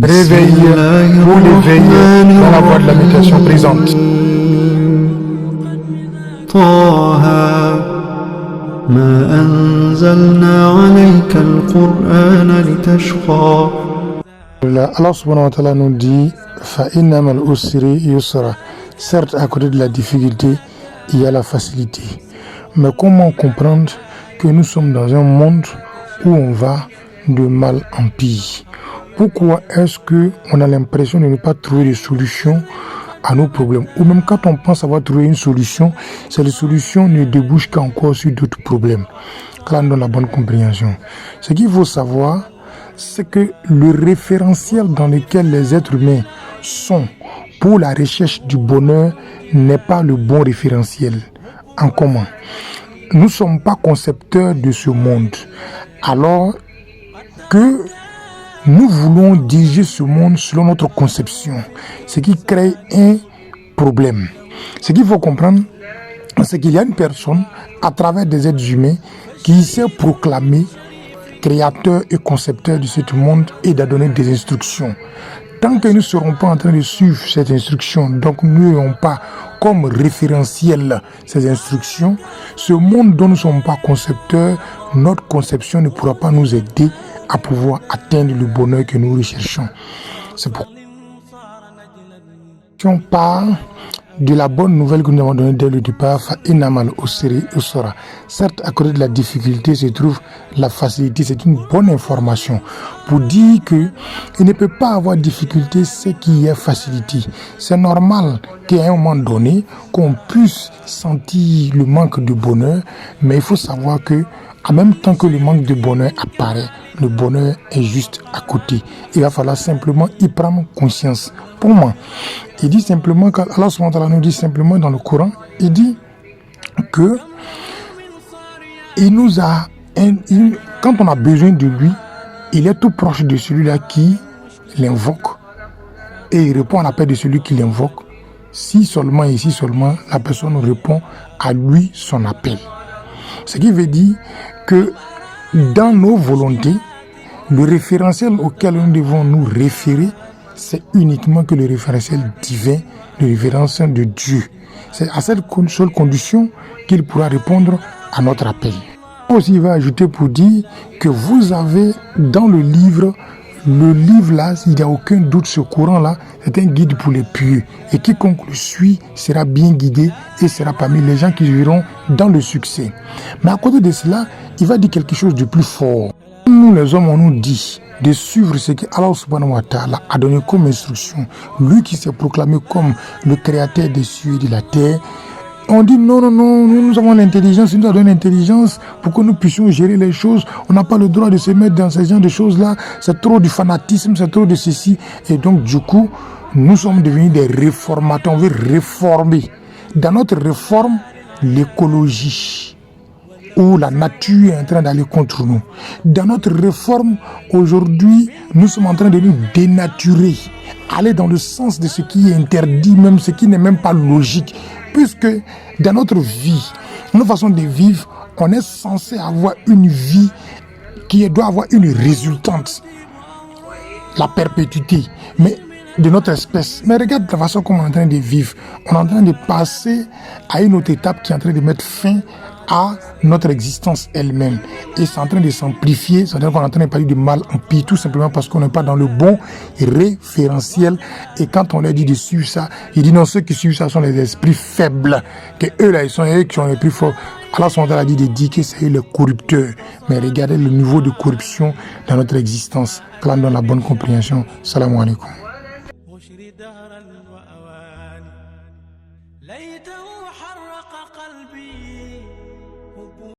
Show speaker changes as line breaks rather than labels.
Réveille pour l'éveil dans la voie de la méditation présente.
طه ما أنزلنا عليك القرآن لتشقى.
Allah subhanahu wa ta'ala nous dit فَإِنَّ مَا الْعُسْرِ يُسْرًا. Certes, à côté de la difficulté, il y a la facilité. Mais comment comprendre que nous sommes dans un monde où on va de mal en pire? Pourquoi est-ce qu'on a l'impression de ne pas trouver de solution à nos problèmes? Ou même quand on pense avoir trouvé une solution, cette solution ne débouche qu'encore sur d'autres problèmes. Là, on donne la bonne compréhension. Ce qu'il faut savoir, c'est que le référentiel dans lequel les êtres humains sont pour la recherche du bonheur n'est pas le bon référentiel. En commun, nous ne sommes pas concepteurs de ce monde, alors que nous voulons diriger ce monde selon notre conception, ce qui crée un problème. Ce qu'il faut comprendre, c'est qu'il y a une personne, à travers des êtres humains, qui s'est proclamé créateur et concepteur de ce monde et de donner des instructions. Tant que nous ne serons pas en train de suivre cette instruction, donc nous n'aurons pas comme référentiel ces instructions, ce monde dont nous ne sommes pas concepteurs, notre conception ne pourra pas nous aider à pouvoir atteindre le bonheur que nous recherchons. C'est pourquoi on parle de la bonne nouvelle que nous avons donnée dès le départ. Certes, à côté de la difficulté se trouve la facilité. C'est une bonne information pour dire qu'il ne peut pas avoir difficulté, c'est qu'il y a facilité. C'est normal qu'à un moment donné, qu'on puisse sentir le manque de bonheur, mais il faut savoir que en même temps que le manque de bonheur apparaît, le bonheur est juste à côté. Il va falloir simplement y prendre conscience. Pour moi, il dit simplement, Allah subhanahu wa ta'ala nous dit simplement dans le Coran, il dit que il nous a, quand on a besoin de lui, il est tout proche de celui-là qui l'invoque et il répond à l'appel de celui qui l'invoque. Si seulement et si seulement la personne répond à lui son appel. Ce qui veut dire que dans nos volontés, le référentiel auquel nous devons nous référer, c'est uniquement que le référentiel divin, le référentiel de Dieu. C'est à cette seule condition qu'il pourra répondre à notre appel. Aussi, il va ajouter pour dire que vous avez dans le livre là, il n'y a aucun doute, ce courant-là, c'est un guide pour les pieux. Et quiconque le suit sera bien guidé et sera parmi les gens qui vivront dans le succès. Mais à côté de cela, il va dire quelque chose de plus fort. Nous les hommes, on nous dit de suivre ce que Allah subhanahu wa ta'ala a donné comme instruction. Lui qui s'est proclamé comme le créateur des cieux et de la terre. On dit non, nous avons l'intelligence, il nous a donné l'intelligence pour que nous puissions gérer les choses. On n'a pas le droit de se mettre dans ce genre de choses-là. C'est trop du fanatisme, c'est trop de ceci. Et donc, du coup, nous sommes devenus des réformateurs. On veut réformer. Dans notre réforme, l'écologie, où la nature est en train d'aller contre nous. Dans notre réforme, aujourd'hui, nous sommes en train de nous dénaturer. Aller dans le sens de ce qui est interdit, même ce qui n'est même pas logique. Puisque dans notre vie, notre façon de vivre, on est censé avoir une vie qui doit avoir une résultante, la perpétuité, mais de notre espèce. Mais regarde la façon qu'on est en train de vivre. On est en train de passer à une autre étape qui est en train de mettre fin à notre existence elle-même. Et c'est en train de s'amplifier, c'est-à-dire qu'on est en train de parler de mal en pire, tout simplement parce qu'on n'est pas dans le bon référentiel. Et quand on leur dit de suivre ça, il dit non, ceux qui suivent ça sont les esprits faibles, que eux là, ils sont eux qui sont les plus forts. Allah subhanahu wa ta'ala a dit de dire que c'est le corrupteur. Mais regardez le niveau de corruption dans notre existence. Là, on donne la bonne compréhension. Salam alaikum.